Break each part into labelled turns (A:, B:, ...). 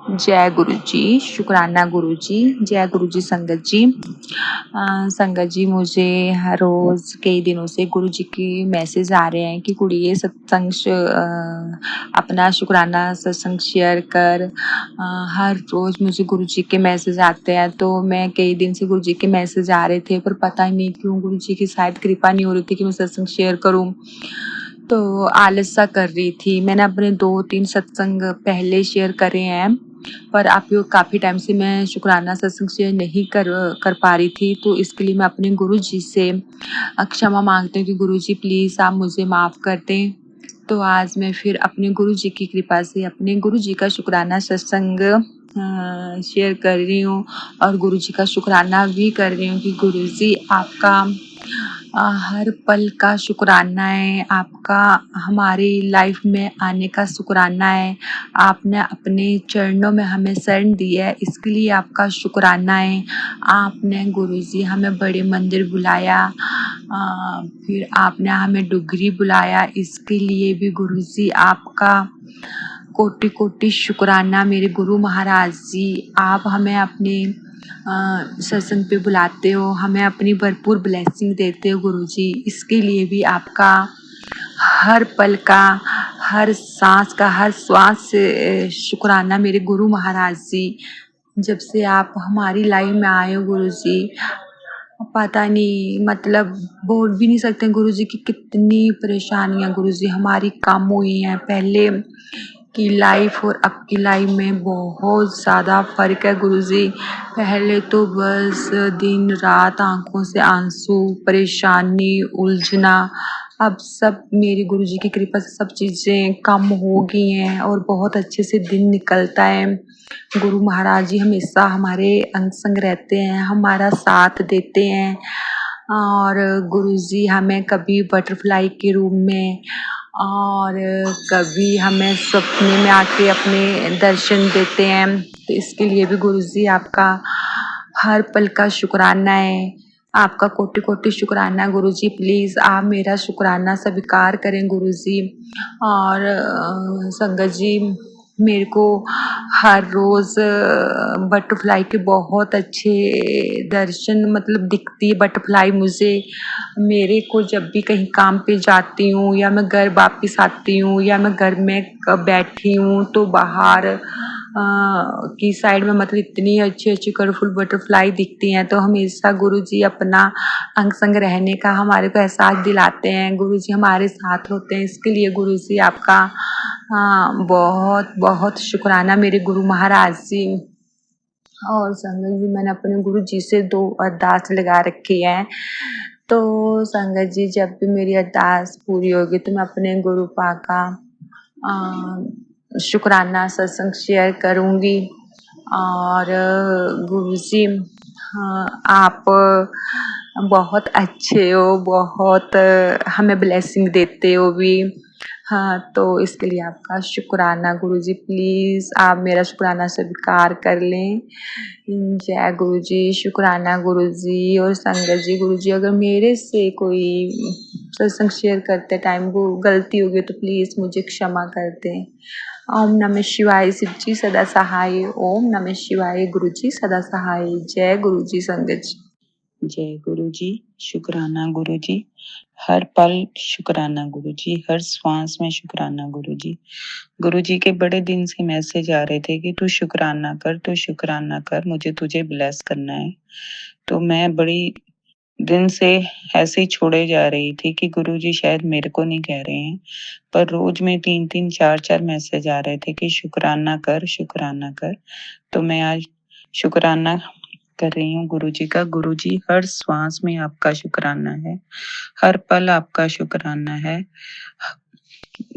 A: जय गुरु जी, शुक्राना गुरु जी, जय गुरु जी संगत जी। संगत जी मुझे हर रोज़ कई दिनों से गुरु जी के मैसेज आ रहे हैं कि कुड़िए सत्संग अपना शुक्राना सत्संग शेयर कर। हर रोज़ मुझे गुरु जी के मैसेज आते हैं, तो मैं कई दिन से गुरु जी के मैसेज आ रहे थे, पर पता ही नहीं क्यों गुरु जी की शायद कृपा नहीं हो रही थी कि मैं सत्संग शेयर करूं। तो आलस सा कर रही थी। मैंने अपने 2-3 सत्संग पहले शेयर करे हैं, पर आप काफ़ी टाइम से मैं शुक्राना सत्संग शेयर नहीं कर पा रही थी, तो इसके लिए मैं अपने गुरु जी से क्षमा मांगती हूँ कि गुरु जी प्लीज़ आप मुझे माफ़ कर दें। तो आज मैं फिर अपने गुरु जी की कृपा से अपने गुरु जी का शुक्राना सत्संग शेयर कर रही हूँ और गुरु जी का शुक्राना भी कर रही हूँ कि गुरु जी आपका हर पल का शुक्राना है, आपका हमारी लाइफ में आने का शुक्राना है। आपने अपने चरणों में हमें शरण दी है, इसके लिए आपका शुक्राना है। आपने गुरुजी हमें बड़े मंदिर बुलाया, फिर आपने हमें डुगरी बुलाया, इसके लिए भी गुरुजी आपका कोटि कोटि शुक्राना। मेरे गुरु महाराज जी, आप हमें अपने सत्संग पे बुलाते हो, हमें अपनी भरपूर ब्लेसिंग देते हो गुरुजी, इसके लिए भी आपका हर पल का, हर सांस का, हर श्वास से शुक्राना मेरे गुरु महाराज जी। जब से आप हमारी लाइफ में आए हो गुरुजी, पता नहीं मतलब बोल भी नहीं सकते गुरुजी की कितनी परेशानियां गुरुजी हमारी कम हुई हैं। पहले की लाइफ और अब की लाइफ में बहुत ज़्यादा फ़र्क है गुरुजी। पहले तो बस दिन रात आंखों से आंसू, परेशानी, उलझना, अब सब मेरे गुरुजी की कृपा से सब चीज़ें कम हो गई हैं और बहुत अच्छे से दिन निकलता है। गुरु महाराज जी हमेशा हमारे अंग संग रहते हैं, हमारा साथ देते हैं और गुरुजी हमें कभी बटरफ्लाई के रूप में और कभी हमें सपने में आके अपने दर्शन देते हैं। तो इसके लिए भी गुरुजी आपका हर पल का शुक्राना है, आपका कोटि कोटि शुक्राना गुरुजी। प्लीज़ आप मेरा शुक्राना स्वीकार करें गुरुजी। और संगत जी मेरे को हर रोज़ बटरफ्लाई के बहुत अच्छे दर्शन मतलब दिखती है बटरफ्लाई मुझे। मेरे को जब भी कहीं काम पे जाती हूँ या मैं घर वापस आती हूँ या मैं घर में बैठी हूँ तो बाहर की साइड में मतलब इतनी अच्छी अच्छी कलरफुल बटरफ्लाई दिखती हैं, तो हमेशा गुरुजी अपना अंग संग रहने का हमारे को एहसास दिलाते हैं। गुरुजी हमारे साथ होते हैं, इसके लिए गुरुजी आपका बहुत बहुत शुक्राना मेरे गुरु महाराज जी। और संगत जी मैंने अपने गुरु जी से 2 अरदास लगा रखी है, तो संगत जी जब भी मेरी अरदास पूरी होगी तो मैं अपने गुरु पा का शुक्राना सत्संग शेयर करूँगी। और गुरुजी आप बहुत अच्छे हो, बहुत हमें ब्लेसिंग देते हो भी। हाँ, तो इसके लिए आपका शुक्राना गुरुजी। प्लीज़ आप मेरा शुक्राना स्वीकार कर लें। जय गुरुजी, शुक्राना गुरुजी। और संगत जी गुरुजी अगर मेरे से कोई सत्संग शेयर करते टाइम वो गलती होगी तो प्लीज़ मुझे क्षमा कर दें। ओम नमः शिवाय, शिव जी सदा सहाय। ओम नमः शिवाय, गुरु जी सदा सहाय। जय गुरु जी संगत जी।
B: जय गुरु जी, शुक्राना गुरु जी, हर पल शुक्राना गुरु जी, हर श्वास में शुक्राना गुरु जी। गुरु जी के बड़े दिन से मैसेज आ रहे थे कि तू शुक्राना कर, तू शुक्राना कर, मुझे तुझे ब्लेस करना है। तो मैं बड़ी दिन से ऐसे ही छोड़े जा रही थी कि गुरु जी शायद मेरे को नहीं कह रहे हैं, पर रोज में 3-3 4-4 मैसेज आ रहे थे कि शुक्राना कर, शुक्राना कर। तो मैं आज शुक्राना कर रही हूँ गुरु जी का। गुरु जी हर श्वास में आपका शुक्राना है, हर पल आपका शुक्राना है।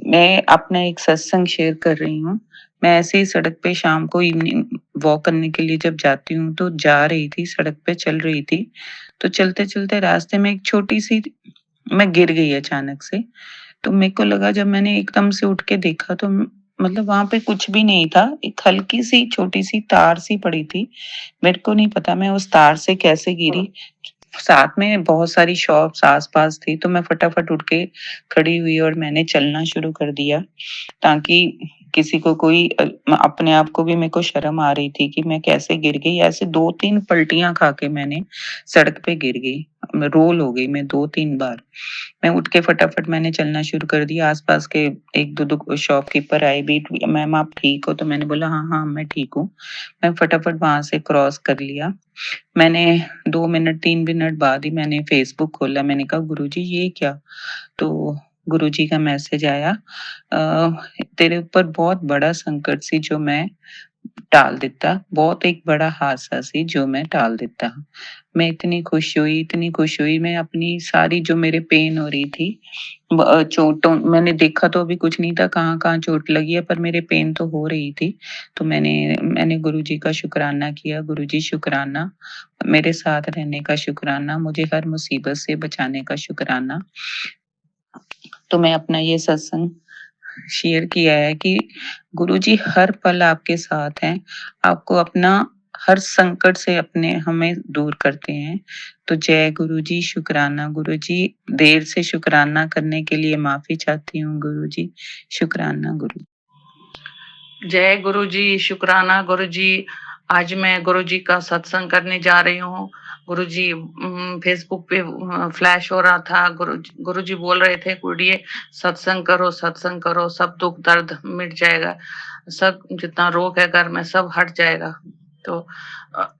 B: मैं अपना एक सत्संग शेयर कर रही हूँ। मैं ऐसे ही सड़क पे शाम को इवनिंग वॉक करने के लिए जब जाती हूँ तो जा रही थी, सड़क पे चल रही थी, तो चलते चलते रास्ते में एक छोटी सी मैं गिर गई अचानक से। तो मेरे को लगा, जब मैंने एकदम से उठ के देखा तो मतलब वहां पे कुछ भी नहीं था, एक हल्की सी छोटी सी तार सी पड़ी थी। मेरे को नहीं पता मैं उस तार से कैसे गिरी। साथ में बहुत सारी शॉप्स आसपास थी, तो मैं फटाफट उठ के खड़ी हुई और मैंने चलना शुरू कर दिया ताकि किसी को कोई अपने आप को भी मेरे को शर्म आ रही थी कि मैं कैसे गिर गई। ऐसे 2-3 पलटियाँ खा के मैंने सड़क पे गिर गई। मैं रोल हो गई मैं 2-3 बार। मैं उठ के फटाफट मैंने चलना शुरू कर दिया। आस-पास के 1-2 शॉपकीपर आए भी, "मैम आप ठीक हो?" तो मैंने बोला, "हाँ, हाँ, मैं ठीक हूँ।" मैं फटाफट वहाँ से क्रॉस कर लिया। मैंने 2 मिनट 3 मिनट बाद ही मैंने फ़ेसबुक खोला। मैंने कहा, "गुरुजी ये क्या?" तो गुरुजी का मैसेज आया, "तेरे ऊपर बहुत बड़ा संकट सी जो मैं टाल दिता, बहुत एक बड़ा हादसा सी जो मैं टाल दिता।" मैं इतनी खुश हुई, मैं अपनी सारी जो मेरे पेन हो रही थी, चोटों मैंने देखा तो अभी कुछ नहीं था कहाँ-कहाँ चोट लगी है, पर मेरे पेन तो हो रही थी। तो मैंने मैंने गुरुजी का शुकराना किया, "गुरुजी शुकराना, मेरे साथ रहने का शुकराना, मुझे हर मुसीबत से बचाने का शुकराना।" तो मैं अपना ये सत्संग शेयर किया है कि गुरुजी हर पल आपके साथ हैं, आपको अपना हर संकट से अपने हमें दूर करते हैं। तो जय गुरुजी, शुकराना गुरुजी, देर से शुकराना करने के लिए माफ़ी चाहती हूँ गुरुजी, शुकराना गुरु।
C: जय गुरु जी, शुक्राना गुरु जी। आज मैं गुरु जी का सत्संग करने जा रही हूँ। गुरु जी फेसबुक पे फ्लैश हो रहा था। गुरु जी बोल रहे थे, कुड़िए सत्संग करो, सब दुख दर्द मिट जाएगा, सब जितना रोग है घर में सब हट जाएगा। तो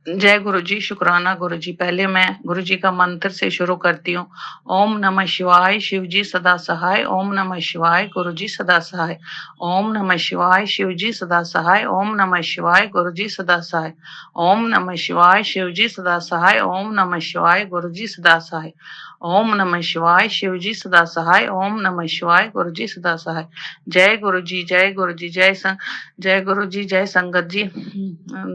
C: जय गुरु जी, शुक्राना गुरु जी। पहले मैं गुरु जी का मंत्र से शुरू करती हूँ। ओम नमः शिवाय, शिव जी सदा सहाय। ओम नमः शिवाय, गुरु जी सदा सहाय। ओम नमः शिवाय, शिव जी सदा सहाय। ओम नमः शिवाय, गुरु जी सदा सहाय। ओम नमः शिवाय, शिव जी सदा सहाय। ओम नमः शिवाय, गुरु जी सदा सहाय। ओम नमः शिवाय, शिव जी सदा सहाय। ओम नमः शिवाय, गुरु जी सदा सहाय। जय गुरु जी, जय गुरु जी, जय गुरु जी, जय संगत जी।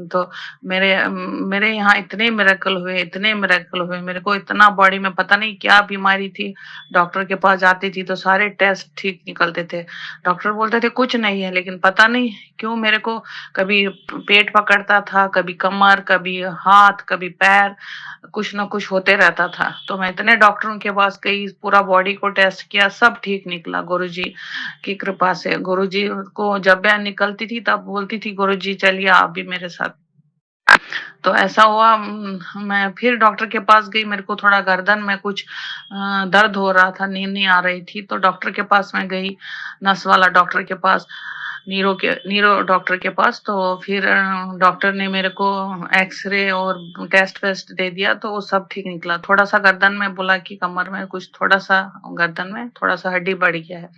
C: तो मेरे यहाँ इतने मिरेकल हुए। मेरे को इतना बॉडी में पता नहीं क्या बीमारी थी। डॉक्टर के पास जाती थी तो सारे टेस्ट ठीक निकलते थे। डॉक्टर बोलते थे कुछ नहीं है, लेकिन पता नहीं क्यों मेरे को कभी पेट पकड़ता था, कभी कमर, कभी हाथ, कभी पैर, कुछ ना कुछ होते रहता था। तो मैं इतने डॉक्टरों के पास गई, पूरा बॉडी को टेस्ट किया, सब ठीक निकला गुरुजी की कृपा से। गुरुजी को जब मैं निकलती थी तब बोलती थी, गुरुजी चलिए आप भी मेरे साथ। तो ऐसा हुआ, मैं फिर डॉक्टर के पास गई। मेरे को थोड़ा गर्दन में कुछ दर्द हो रहा था, नींद नहीं आ रही थी, तो डॉक्टर के पास मैं गई, नस वाला डॉक्टर के पास, नीरो डॉक्टर के पास। तो फिर डॉक्टर ने मेरे को एक्सरे और टेस्ट वेस्ट दे दिया, तो वो सब ठीक निकला। थोड़ा सा गर्दन में बोला कि कमर में कुछ थोड़ा सा, गर्दन में थोड़ा सा हड्डी बढ़ गया है।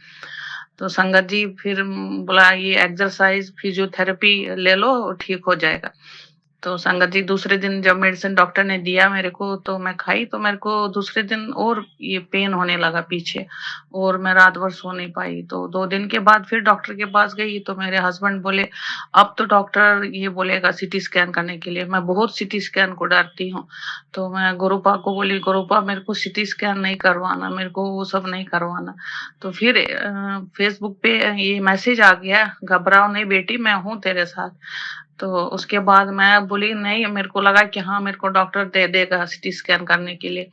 C: तो संगत जी फिर बोला ये एक्सरसाइज फिजियोथेरेपी ले लो, ठीक हो जाएगा। तो संगत जी दूसरे दिन जब मेडिसिन डॉक्टर ने दिया मेरे को, तो मैं खाई, तो मेरे को दूसरे दिन और ये पेन होने लगा पीछे, और मैं रात भर सो नहीं पाई। तो 2 दिन के बाद फिर डॉक्टर के पास गई, तो मेरे हस्बैंड बोले अब तो डॉक्टर ये बोलेगा सीटी स्कैन करने के लिए। मैं बहुत सीटी स्कैन को डरती हूँ। तो मैं गुरुपा को बोली, गुरुपा मेरे को सीटी स्कैन नहीं करवाना, मेरे को वो सब नहीं करवाना। तो फिर फेसबुक पे ये मैसेज आ गया, घबराओ नहीं बेटी, मैं हूँ तेरे साथ। तो उसके बाद मैं बोली नहीं, मेरे को लगा कि हाँ मेरे को डॉक्टर दे देगा सीटी स्कैन करने के लिए।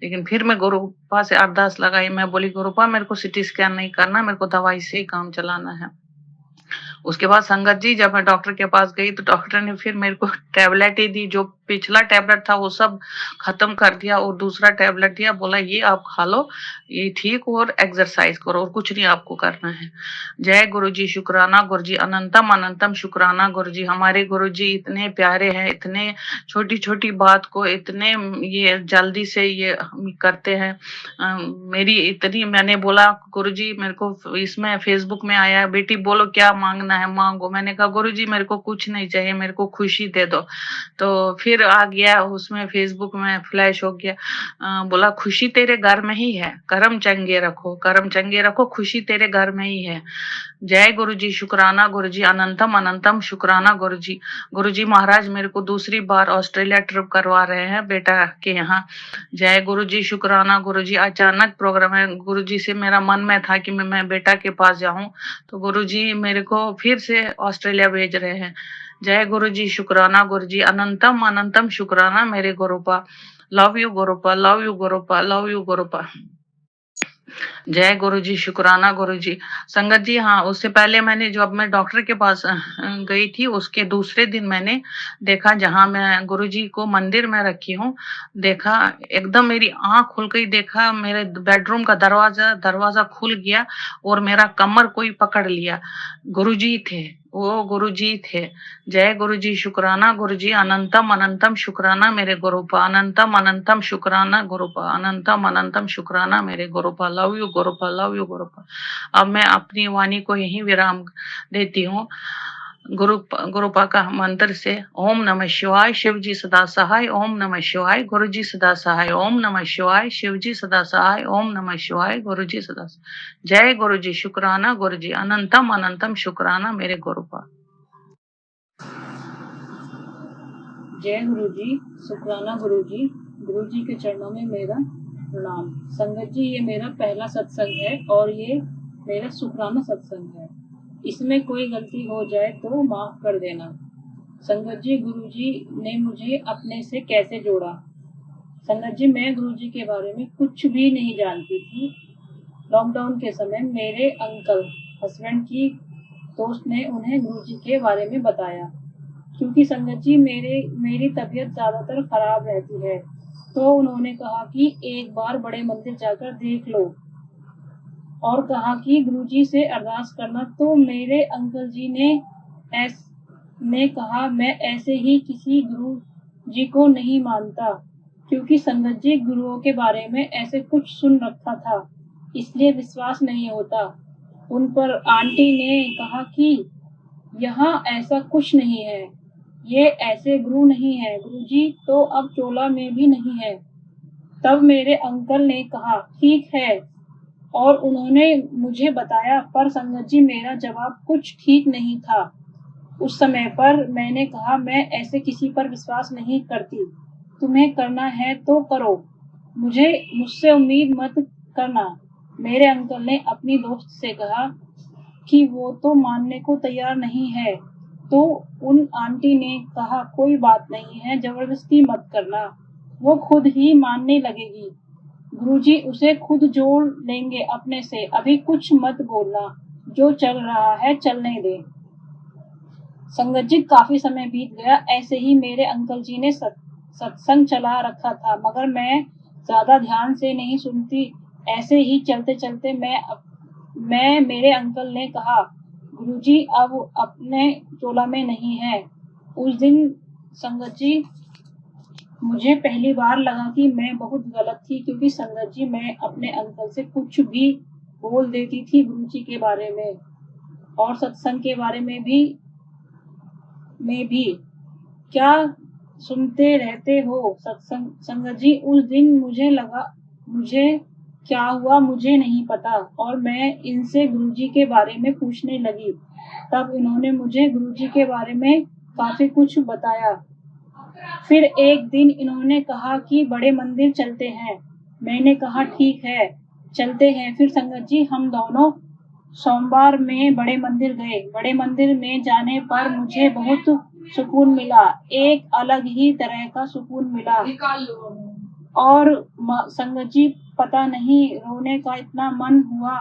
C: लेकिन फिर मैं गुरुपा से अरदास लगाई, मैं बोली गुरुपा मेरे को सीटी स्कैन नहीं करना, मेरे को दवाई से ही काम चलाना है। उसके बाद संगत जी जब मैं डॉक्टर के पास गई, तो डॉक्टर ने फिर मेरे को टैबलेट ही दी। जो पिछला टैबलेट था वो सब खत्म कर दिया, और दूसरा टैबलेट दिया, बोला ये आप खा लो, ये ठीक हो, और एक्सरसाइज करो, और कुछ नहीं आपको करना है। जय गुरु जी, शुक्राना गुरु जी, अनंतम अनंतम शुक्राना गुरु जी। हमारे गुरु जी इतने प्यारे हैं, इतने छोटी छोटी बात को इतने ये जल्दी से ये करते हैं। मेरी इतनी, मैंने बोला गुरुजी मेरे को इसमें फेसबुक में आया, बेटी बोलो क्या मांगना है मांगो। मैंने कहा गुरुजी मेरे को कुछ नहीं चाहिए, मेरे को खुशी दे दो। तो फिर आ गया उसमें, फेसबुक में फ्लैश हो गया, बोला खुशी तेरे घर में ही है, कर्म चंगे रखो, कर्म चंगे रखो, खुशी तेरे घर में ही है। जय गुरु जी, शुक्राना गुरु जी, अनंतम अनंतम शुक्राना गुरु जी। गुरु जी महाराज मेरे को दूसरी बार ऑस्ट्रेलिया ट्रिप करवा रहे हैं बेटा के यहाँ। जय गुरु जी, शुक्राना गुरु जी। अचानक प्रोग्राम है, गुरु जी से मेरा मन में था कि मैं बेटा के पास जाऊं, तो गुरु जी मेरे को फिर से ऑस्ट्रेलिया भेज रहे हैं। जय गुरु जी, शुक्राना गुरु जी, अनंतम अनंतम शुक्राना मेरे Gurupa. Love you Gurupa, love you Gurupa, love you Gurupa. जय गुरु जी, शुक्राना गुरु जी। संगत जी, हाँ, उससे पहले मैंने जब मैं डॉक्टर के पास गई थी, उसके दूसरे दिन मैंने देखा, जहाँ मैं गुरु जी को मंदिर में रखी हूँ, देखा एकदम मेरी आँख खुल गई, देखा मेरे बेडरूम का दरवाजा खुल गया और मेरा कमर कोई पकड़ लिया। गुरु जी थे, वो गुरु जी थे। जय गुरु जी, शुक्राना गुरु जी, अनंतम अनंतम शुक्राना मेरे गुरुपा, अनंतम अनंतम शुक्राना गुरुपा, अनंतम अनंतम शुक्राना मेरे Gurupa. Love you Gurupa, love you Gurupa. अब मैं अपनी वाणी को यहीं विराम देती हूँ। गुरुपा का मंत्र से ओम नमः शिवाय, शिव जी सदा सहाय, ओम नमः शिवाय, गुरु जी सदा सहाय, ओम नमः शिवाय, शिव जी सदा सहाय, ओम नमः शिवाय, गुरु जी सदा सहाय। जय गुरु जी, शुक्राना गुरु जी, अनंतम अनंतम शुक्राना मेरे गुरुपा।
D: जय गुरु जी, शुक्राना गुरु जी के चरणों में मेरा प्रणाम। संगत जी, ये मेरा पहला सत्संग है और ये मेरा शुक्राना सत्संग है। इसमें कोई गलती हो जाए तो माफ कर देना। संगत जी, गुरु जी ने मुझे अपने से कैसे जोड़ा? संगत जी, मैं गुरु जी के बारे में कुछ भी नहीं जानती थी। लॉकडाउन के समय मेरे अंकल हस्बैंड की दोस्त ने उन्हें गुरु जी के बारे में बताया। क्योंकि संगत जी मेरी तबीयत ज्यादातर खराब रहती है, तो उन्होंने कहा कि एक बार बड़े मंदिर जाकर देख लो और कहा कि गुरुजी से अरदास करना। तो मेरे अंकल जी ने कहा, मैं ऐसे ही किसी गुरु जी को नहीं मानता, क्योंकि संगत जी गुरुओं के बारे में ऐसे कुछ सुन रखा था, इसलिए विश्वास नहीं होता। उन पर आंटी ने कहा कि यहाँ ऐसा कुछ नहीं है, ये ऐसे गुरु नहीं है, गुरुजी तो अब चोला में भी नहीं है। तब मेरे अंकल ने कहा ठीक है, और उन्होंने मुझे बताया, पर संगत जी मेरा जवाब कुछ ठीक नहीं था उस समय पर। मैंने कहा, मैं ऐसे किसी पर विश्वास नहीं करती, तुम्हें करना है तो करो, मुझसे उम्मीद मत करना। मेरे अंकल ने अपनी दोस्त से कहा कि वो तो मानने को तैयार नहीं है, तो उन आंटी ने कहा कोई बात नहीं है, जबरदस्ती मत करना, वो खुद ही मानने लगेगी, गुरुजी उसे खुद जोड़ लेंगे अपने से, अभी कुछ मत बोलना, जो चल रहा है चलने दे। संगत जी, काफी समय बीत गया। ऐसे ही मेरे अंकल जी ने सत्संग चला रखा था, मगर मैं ज्यादा ध्यान से नहीं सुनती। ऐसे ही चलते चलते मेरे अंकल ने कहा, गुरुजी अब अपने चोला में नहीं है। उस दिन संगत जी मुझे पहली बार लगा कि मैं बहुत गलत थी, क्योंकि संगत जी मैं अपने अंकल से कुछ भी बोल देती थी गुरुजी के बारे में और सत्संग के बारे में भी क्या सुनते रहते हो सत्संग। संगत जी, उस दिन मुझे क्या हुआ मुझे नहीं पता, और मैं इनसे गुरुजी के बारे में पूछने लगी। तब इन्होंने मुझे गुरुजी के बारे में काफी कुछ बताया। फिर एक दिन इन्होंने कहा कि बड़े मंदिर चलते हैं। मैंने कहा ठीक है, चलते हैं। फिर संगत जी हम दोनों सोमवार में बड़े मंदिर गए। बड़े मंदिर में जाने पर मुझे बहुत सुकून मिला, एक अलग ही तरह का सुकून मिला। और संगत जी पता नहीं, रोने का इतना मन हुआ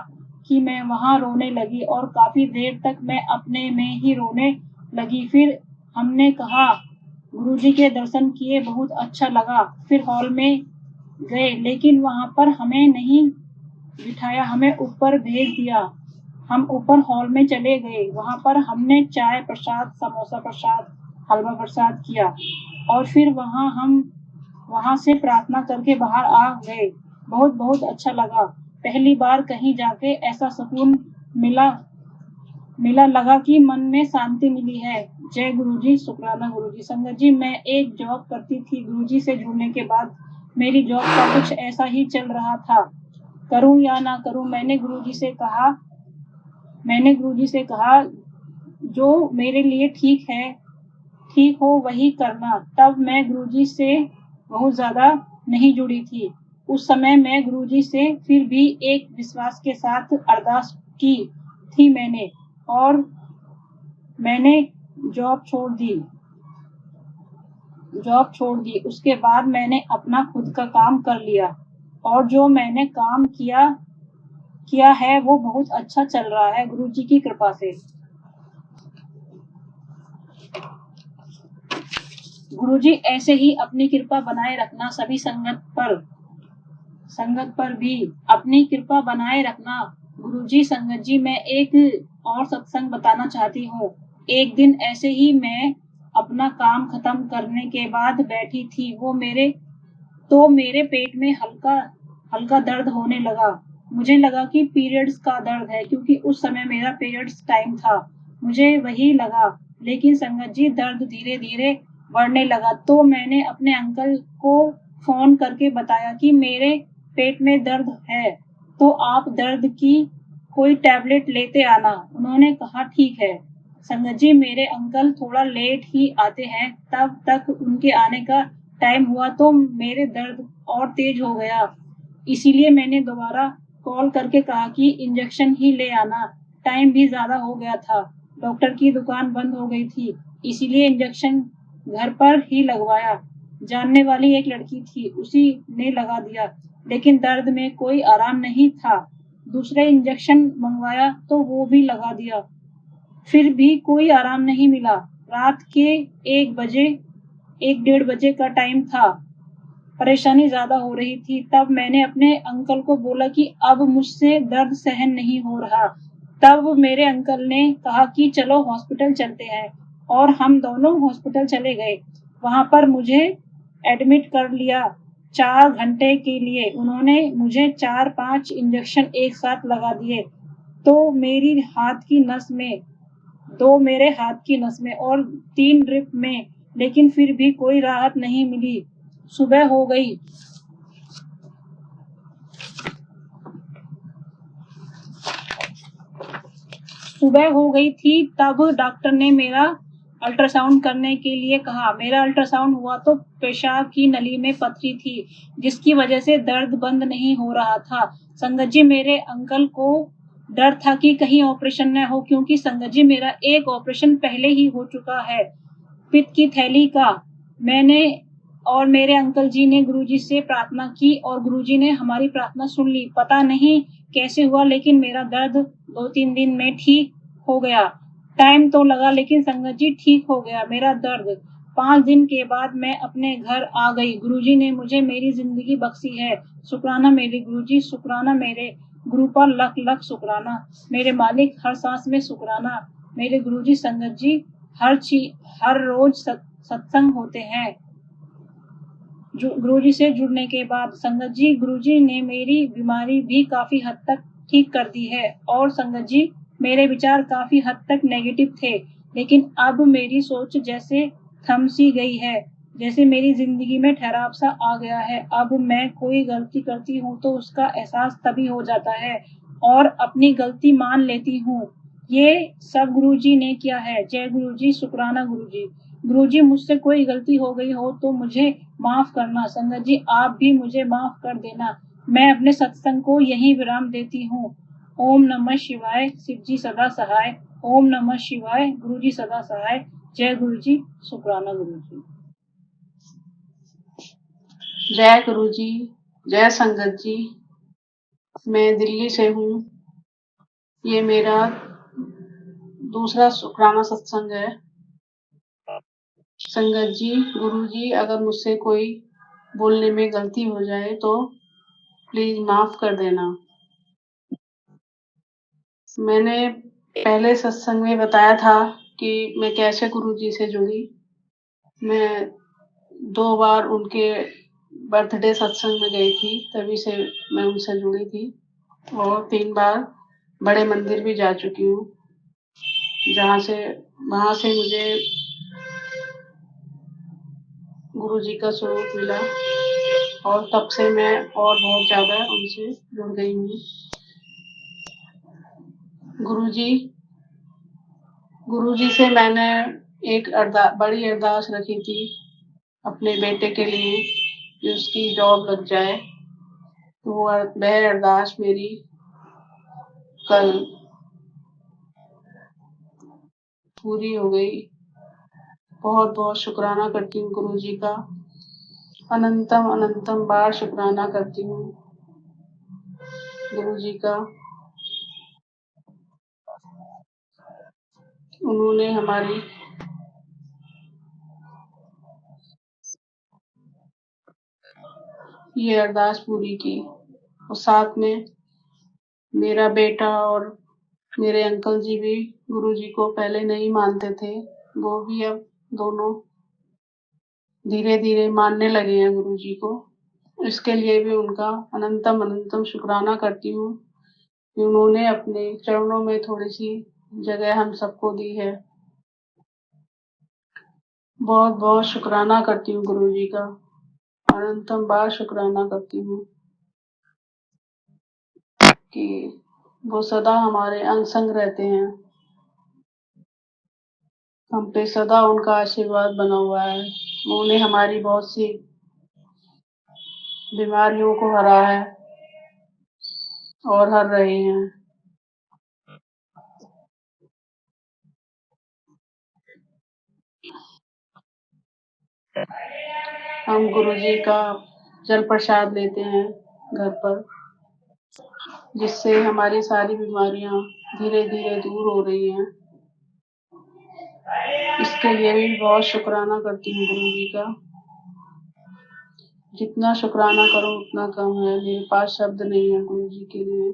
D: कि मैं वहां रोने लगी, और काफी देर तक मैं अपने में ही रोने लगी। फिर हमने कहा गुरुजी के दर्शन किए, बहुत अच्छा लगा। फिर हॉल में गए, लेकिन वहां पर हमें नहीं बिठाया, हमें ऊपर भेज दिया। हम ऊपर हॉल में चले गए, वहां पर हमने चाय प्रसाद, समोसा प्रसाद, हलवा प्रसाद किया, और फिर वहां से प्रार्थना करके बाहर आ गए। बहुत बहुत अच्छा लगा, पहली बार कहीं जाके ऐसा सुकून मिला, लगा कि मन में शांति मिली है। जय गुरुजी, शुक्राना गुरुजी। संगत जी, मैं एक जॉब करती थी, गुरुजी से जुड़ने के बाद मेरी जॉब का कुछ ऐसा ही चल रहा था, करूं या ना करूं। मैंने गुरुजी से कहा जो मेरे लिए ठीक हो वही करना। तब मैं गुरुजी से बहुत ज्यादा नहीं जुड़ी थी। उस समय मैं गुरुजी से फिर भी एक विश्वास के साथ अरदास की थी और मैंने जॉब छोड़ दी। उसके बाद मैंने अपना खुद का काम कर लिया, और जो मैंने काम किया किया है वो बहुत अच्छा चल रहा है गुरुजी की कृपा से। गुरुजी ऐसे ही अपनी कृपा बनाए रखना, सभी संगत पर भी अपनी कृपा बनाए रखना। गुरुजी संगत जी, मैं एक और सत्संग बताना चाहती हूँ। एक दिन ऐसे ही मैं अपना काम खत्म करने के बाद बैठी थी, मेरे पेट में हल्का हल्का दर्द होने लगा। मुझे लगा कि पीरियड्स का दर्द है, क्योंकि उस समय मेरा पीरियड्स टाइम था। मुझे वही लगा, लेकिन संगत जी दर्द धीरे धीरे बढ़ने लगा। तो मैंने अपने अंकल को फोन करके बताया कि मेरे पेट में दर्द है, तो आप दर्द की कोई टैबलेट लेते आना। उन्होंने कहा ठीक है। संगत जी, मेरे अंकल थोड़ा लेट ही आते हैं, तब तक उनके आने का टाइम हुआ तो मेरे दर्द और तेज हो गया। इसीलिए मैंने दोबारा कॉल करके कहा कि इंजेक्शन ही ले आना। टाइम भी ज्यादा हो गया था, डॉक्टर की दुकान बंद हो गई थी, इसीलिए इंजेक्शन घर पर ही लगवाया। जानने वाली एक लड़की थी, उसी ने लगा दिया, लेकिन दर्द में कोई आराम नहीं था। दूसरा इंजेक्शन मंगवाया तो वो भी लगा दिया, फिर भी कोई आराम नहीं मिला। रात के 1 1:30 बजे का टाइम था। परेशानी ज्यादा हो रही थी। तब मैंने अपने अंकल को बोला कि अब मुझसे दर्द सहन नहीं हो रहा। तब मेरे अंकल ने कहा कि चलो हॉस्पिटल चलते हैं, और हम दोनों हॉस्पिटल चले गए। वहां पर मुझे एडमिट कर लिया 4 घंटे के लिए। उन्होंने मुझे 4 5 इंजेक्शन एक साथ लगा दिए, तो मेरे हाथ की नस में और 3 ड्रिप में, लेकिन फिर भी कोई राहत नहीं मिली। सुबह हो गई सुबह हो गई थी, तब डॉक्टर ने मेरा अल्ट्रासाउंड करने के लिए कहा। मेरा अल्ट्रासाउंड हुआ तो पेशाब की नली में पथरी थी, जिसकी वजह से दर्द बंद नहीं हो रहा था। संगत जी, मेरे अंकल को डर था कि कहीं ऑपरेशन न हो, क्योंकि संगत जी मेरा एक ऑपरेशन पहले ही हो चुका है, पित्त की थैली का। मैंने और मेरे अंकल जी ने गुरुजी से प्रार्थना की, और गुरुजी ने हमारी प्रार्थना सुन ली। पता नहीं कैसे हुआ, लेकिन मेरा दर्द 2 3 दिन में ठीक हो गया। टाइम तो लगा, लेकिन संगत जी ठीक हो गया मेरा दर्द। 5 दिन के बाद मैं अपने घर आ गई। गुरुजी ने मुझे मेरी जिंदगी बख्शी है। शुक्राना मेरे गुरुजी, शुक्राना मेरे गुरु पर लख लख शुक्राना। मेरे मालिक, हर सांस में शुक्राना। मेरे गुरुजी संगत जी, हर रोज सत्संग होते हैं। गुरुजी से जुड़ने के बाद संगत जी, गुरुजी ने मेरी बीमारी भी काफी हद तक ठीक कर दी है। और संगत जी, मेरे विचार काफी हद तक नेगेटिव थे, लेकिन अब मेरी सोच जैसे थम सी गई है, जैसे मेरी जिंदगी में ठहराव सा आ गया है। अब मैं कोई गलती करती हूँ तो उसका एहसास तभी हो जाता है, और अपनी गलती मान लेती हूँ। ये सब गुरुजी ने किया है। जय गुरुजी, शुक्राना गुरुजी। गुरुजी, मुझसे कोई गलती हो गई हो तो मुझे माफ करना। संगत जी, आप भी मुझे माफ कर देना। मैं अपने सत्संग को यहीं विराम देती हूँ। ओम नमः शिवाय। शिव जी सदा सहाय। ओम नमः शिवाय। गुरु जी सदा सहाय। जय गुरु जी, शुक्राना गुरु जी।
E: जय गुरु जी, जय संगत जी। मैं दिल्ली से हूँ। ये मेरा दूसरा शुक्राना सत्संग है। संगत जी, गुरु जी, अगर मुझसे कोई बोलने में गलती हो जाए तो प्लीज माफ कर देना। मैंने पहले सत्संग में बताया था कि मैं कैसे गुरु जी से जुड़ी। मैं 2 बार उनके बर्थडे सत्संग में गई थी, तभी से मैं उनसे जुड़ी थी, और 3 बार बड़े मंदिर भी जा चुकी हूँ, वहां से मुझे गुरु जी का स्वरूप मिला, और तब से मैं और बहुत ज्यादा उनसे जुड़ गई हूँ। गुरु जी से मैंने एक बड़ी अरदास रखी थी अपने बेटे के लिए कि उसकी जॉब लग जाए, तो वह अरदास मेरी कल पूरी हो गई। बहुत बहुत शुक्राना करती हूँ गुरु जी का, अनंतम अनंतम बार शुक्राना करती हूँ गुरु जी का। उन्होंने हमारी ये अरदास पूरी की और साथ में मेरा बेटा और मेरे अंकल जी भी गुरुजी को पहले नहीं मानते थे। वो भी अब दोनों धीरे-धीरे मानने लगे हैं गुरुजी को। इसके लिए भी उनका अनंतम अनंतम शुक्राना करती हूँ कि उन्होंने अपने चरणों में थोड़ी-सी जगह हम सबको दी है। बहुत-बहुत शुक्राना करती हूँ गुरुजी का। अनंतम बार शुक्राना करती हूँ कि वो सदा हमारे अंग संग रहते हैं। हम पे सदा उनका आशीर्वाद बना हुआ है। उन्होंने हमारी बहुत सी बीमारियों को हरा है और हर रहे हैं। हम गुरुजी का जल प्रसाद लेते हैं घर पर, जिससे हमारी सारी बीमारियां धीरे-धीरे दूर हो रही हैं। इसके लिए भी बहुत शुक्राना करती हूँ गुरुजी का। जितना शुक्राना करूँ उतना कम है। मेरे पास शब्द नहीं है गुरुजी के लिए।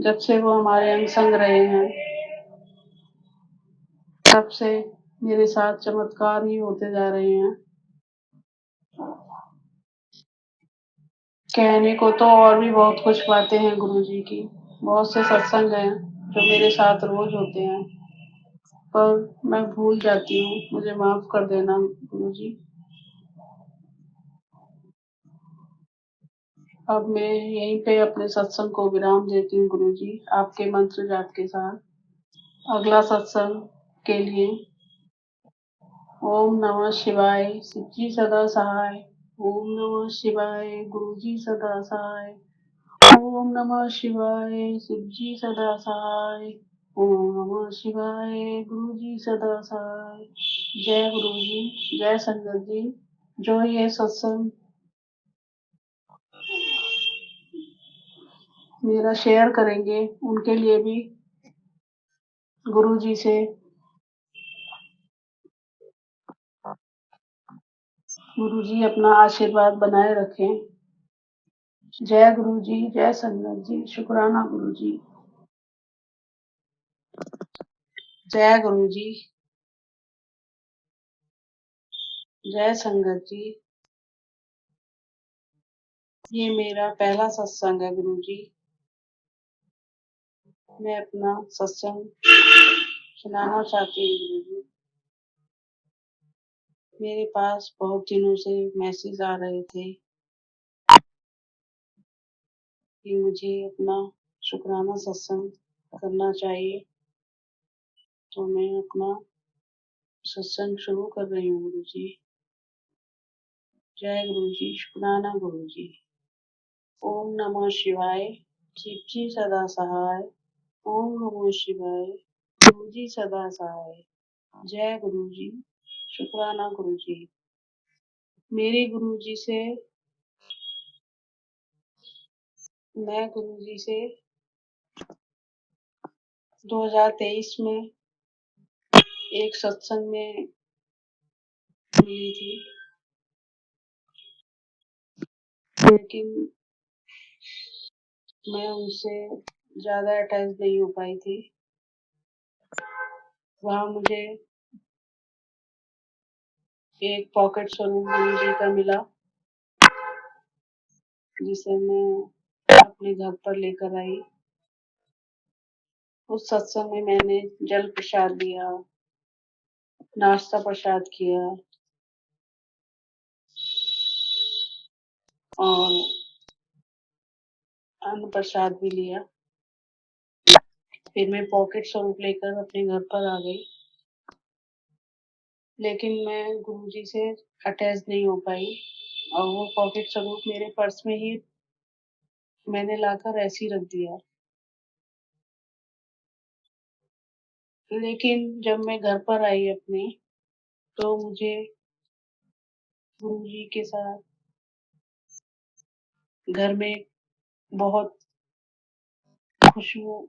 E: जब से वो हमारे अंग संग रहे हैं, तब से मेरे साथ चमत्कार ही होते जा रहे हैं। कहने को तो और भी बहुत कुछ बातें हैं गुरुजी की। बहुत से सत्संग हैं जो मेरे साथ रोज होते हैं, पर मैं भूल जाती हूँ। मुझे माफ कर देना गुरुजी। अब मैं यहीं पे अपने सत्संग को विराम देती हूँ गुरुजी, आपके मंत्र जाप के साथ। अगला सत्संग के लिए ओम नमः शिवाय, शिवजी सदा सहाय। ओम नमः शिवाय, गुरुजी सदा सहाय। ओम नमः शिवाय, शिवजी सदा सहाय। ओम नमः शिवाय, गुरुजी सदा सहाय। जय गुरुजी, जय संगत जी। जो ये सत्संग मेरा शेयर करेंगे, उनके लिए भी गुरुजी से गुरुजी अपना आशीर्वाद बनाए रखें। जय गुरुजी, जय संगत जी। शुक्राना गुरुजी। जय गुरुजी, जय संगत जी। ये मेरा पहला सत्संग है गुरुजी। मैं अपना सत्संग सुनाना चाहती हूँ गुरुजी। मेरे पास बहुत दिनों से मैसेज आ रहे थे कि मुझे अपना शुक्राना सत्संग करना चाहिए, तो मैं अपना सत्संग शुरू कर रही हूँ गुरुजी। जय गुरुजी, शुक्राना गुरुजी। ओम नमः शिवाय, शिवजी सदा सहाय। ओम नमः शिवाय, गुरुजी सदा सहाय। जय गुरुजी, शुक्राना गुरुजी। मेरे गुरुजी से मैं गुरुजी से 2023 में एक सत्संग में मिली थी, लेकिन मैं उनसे ज्यादा अटैच नहीं हो पाई थी। वहाँ मुझे एक पॉकेट स्वरूप गुरुजी का मिला, जिसे मैं अपने घर पर लेकर आई। उस सत्संग में मैंने जल प्रसाद लिया, नाश्ता प्रसाद किया और अन्न प्रसाद भी लिया। फिर मैं पॉकेट स्वरूप लेकर अपने घर पर आ गई, लेकिन मैं गुरुजी से अटैच नहीं हो पाई और वो पॉकेट स्वरूप मेरे पर्स में ही मैंने लाकर ऐसे ही रख दिया। लेकिन जब मैं घर पर आई अपने, तो मुझे गुरुजी के साथ घर में बहुत खुशबू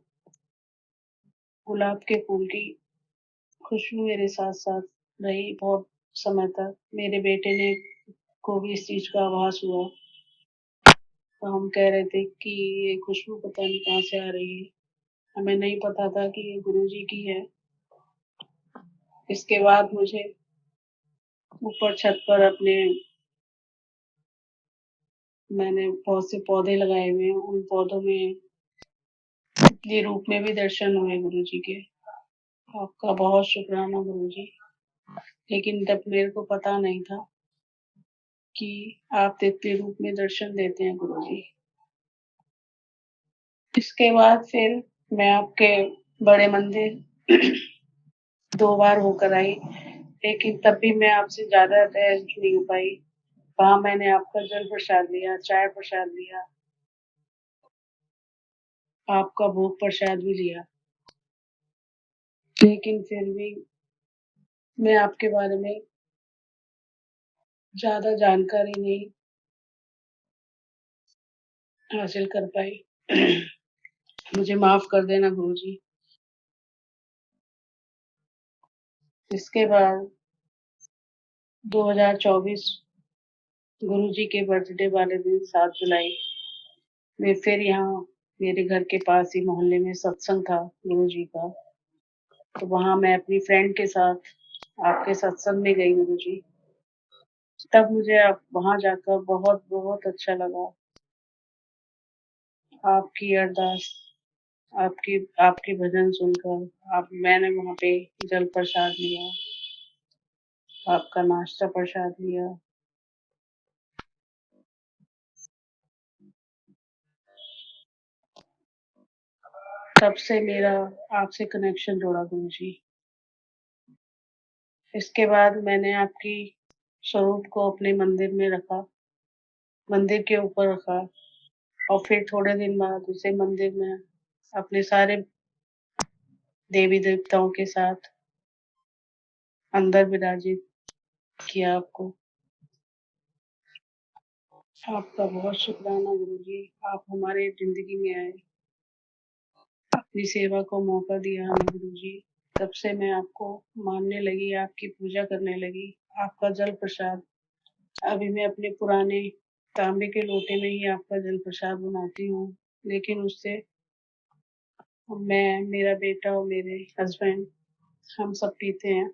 E: गुलाब के फूल की खुशबू मेरे साथ-साथ रही बहुत समय तक। मेरे बेटे ने को भी इस चीज़ का आभास हुआ, तो हम कह रहे थे कि ये खुशबू पता नहीं कहाँ से आ रही है। हमें नहीं पता था कि ये गुरुजी की है। इसके बाद मुझे ऊपर छत पर मैंने बहुत से पौधे लगाए हुए हैं, उन पौधों में तितली रूप में भी दर्शन हुए गुरुजी के। आपका बहुत शुक्राना गुरुजी। लेकिन तब मेरे को पता नहीं था कि आप तितली रूप में दर्शन देते हैं गुरुजी। इसके बाद फिर मैं आपके बड़े मंदिर 2 बार होकर आई, लेकिन तब भी मैं आपसे ज़्यादा अटैच नहीं हो पाई। वहाँ मैंने आपका जल प्रसाद लिया, चाय प्रसाद लिया, आपका भोग प्रसाद भी लिया। लेकिन फिर भी मैं आपके बारे में ज़्यादा जानकारी नहीं हासिल कर पाई। मुझे माफ़ कर देना गुरुजी। इसके बाद 2024 गुरुजी के बर्थडे वाले दिन 7 जुलाई में फिर यहाँ मेरे घर के पास ही मोहल्ले में सत्संग था गुरुजी का। तो वहाँ मैं अपनी फ्रेंड के साथ आपके सत्संग में गई गुरुजी। तब मुझे आप वहाँ जाकर बहुत अच्छा लगा। आपकी अरदास, आपकी आपके भजन सुनकर मैंने वहाँ पे जल प्रसाद लिया, आपका नाश्ता प्रसाद लिया। तब से मेरा आपसे कनेक्शन जुड़ा गुरुजी। इसके बाद मैंने आपकी स्वरूप को अपने मंदिर में रखा, मंदिर के ऊपर रखा और फिर थोड़े दिन बाद उसे मंदिर में अपने सारे देवी-देवताओं के साथ अंदर विराजित किया आपको। आपका बहुत शुक्राना गुरुजी, आप हमारे ज़िंदगी में आए, अपनी सेवा को मौका दिया हमें गुरुजी। तब से मैं आपको मानने लगी, आपकी पूजा करने लगी। आपका जल प्रसाद अभी मैं अपने पुराने तांबे के लोटे में ही आपका जल प्रसाद बनाती हूँ, लेकिन उससे मैं, मेरा बेटा और मेरे हस्बैंड हम सब पीते हैं।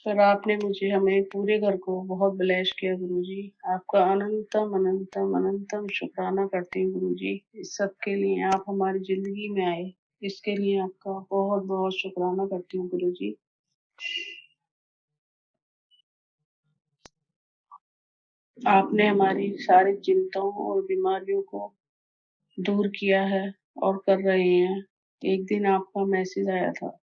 E: पर आपने मुझे हमें पूरे घर को बहुत ब्लेस किया गुरुजी। आपका अनंतम अनंतम अनंतम शुक्राना करती हूँ गुरुजी। इस सब के लिए आप हमारी ज़िंदगी में आए, इसके लिए आपका बहुत शुक्राना करती हूँ गुरुजी। आपने हमारी सारी चिंताओं और बीमारियों को दूर किया है और कर रहे हैं। एक दिन आपका मैसेज आया था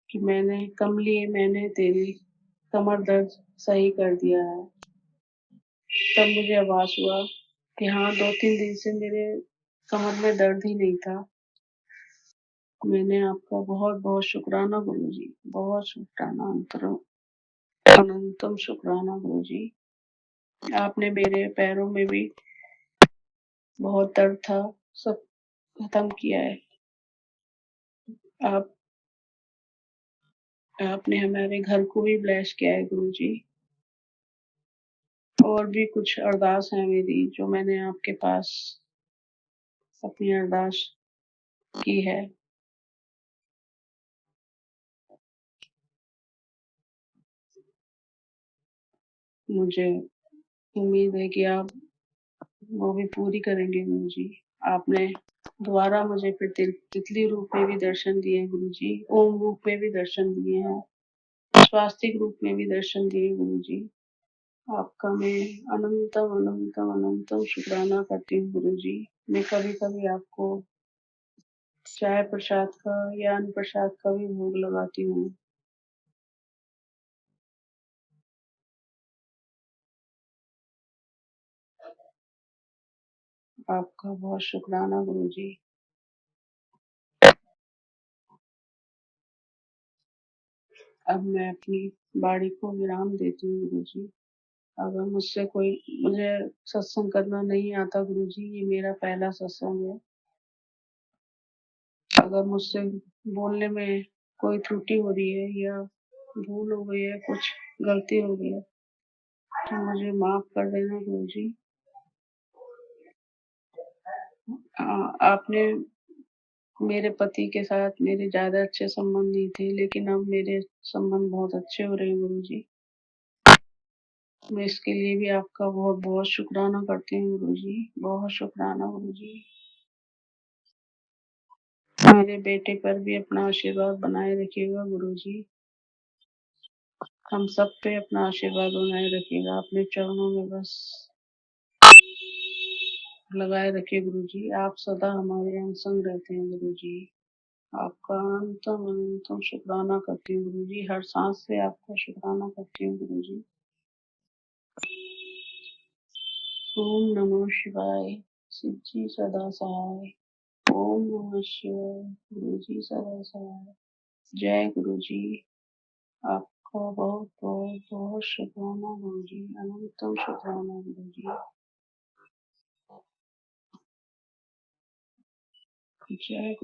E: कि मैंने तेरी कमर दर्द सही कर दिया है। तब मुझे आभास हुआ कि हाँ, 2-3 दिन से मेरे कमर में दर्द ही नहीं था। मैंने आपका बहुत शुक्राना गुरुजी, बहुत शुक्राना अनंतम शुक्राना गुरुजी। आपने मेरे पैरों में भी बहुत दर्द था, सब खत्म किया है। आप आपने हमारे घर को भी ब्लेस किया है गुरुजी। और भी कुछ अरदास है मेरी जो मैंने आपके पास अपनी अरदास की है। मुझे उम्मीद है कि आप वो भी पूरी करेंगे गुरुजी। आपने दोबारा मुझे फिर तितली रूप में भी दर्शन दिए गुरुजी, ओम रूप में भी दर्शन दिए हैं, स्वास्तिक रूप में भी दर्शन दिए गुरुजी। आपका मैं अनंतम शुक्राना करती हूँ गुरुजी। मैं कभी-कभी आपको चाय प्रसाद का या अन्न प्रसाद का भी भोग लगाती हूँ। आपका बहुत शुक्राना गुरुजी। अब मैं अपनी वाणी को विराम देती हूँ गुरुजी। अगर मुझे सत्संग करना नहीं आता गुरुजी, ये मेरा पहला सत्संग है। अगर मुझसे बोलने में कोई त्रुटि हो रही है या भूल हो गई है, कुछ गलती हो गई है, तो मुझे माफ कर देना गुरुजी। आपने मेरे पति के साथ मेरे ज़्यादा अच्छे संबंध नहीं थे, लेकिन अब मेरे संबंध बहुत अच्छे हो रहे हैं गुरुजी। मैं इसके लिए भी आपका बहुत-बहुत शुक्राना करती हूँ गुरुजी, बहुत शुक्राना गुरुजी। मेरे बेटे पर भी अपना आशीर्वाद बनाए रखिएगा गुरुजी। हम सब पे अपना आशीर्वाद बनाए रखिएगा, अपने चरणों में बस लगाए रखिए गुरुजी। आप सदा हमारे यहाँ संग रहते हैं गुरुजी। आपका अनंतम अनंतम शुक्राना करती हूँ गुरुजी। हर सांस से आपका शुक्राना करती हूँ गुरुजी। ओम नमः शिवाय। शिव जी सदा सहाय। ओम नमः शिवाय। गुरु जी सदा सहाय। जय गुरु जी। आपका बहुत बहुत बहुत शुक्राना गुरु जी। अनंतम शुक्राना गुरु जी। जय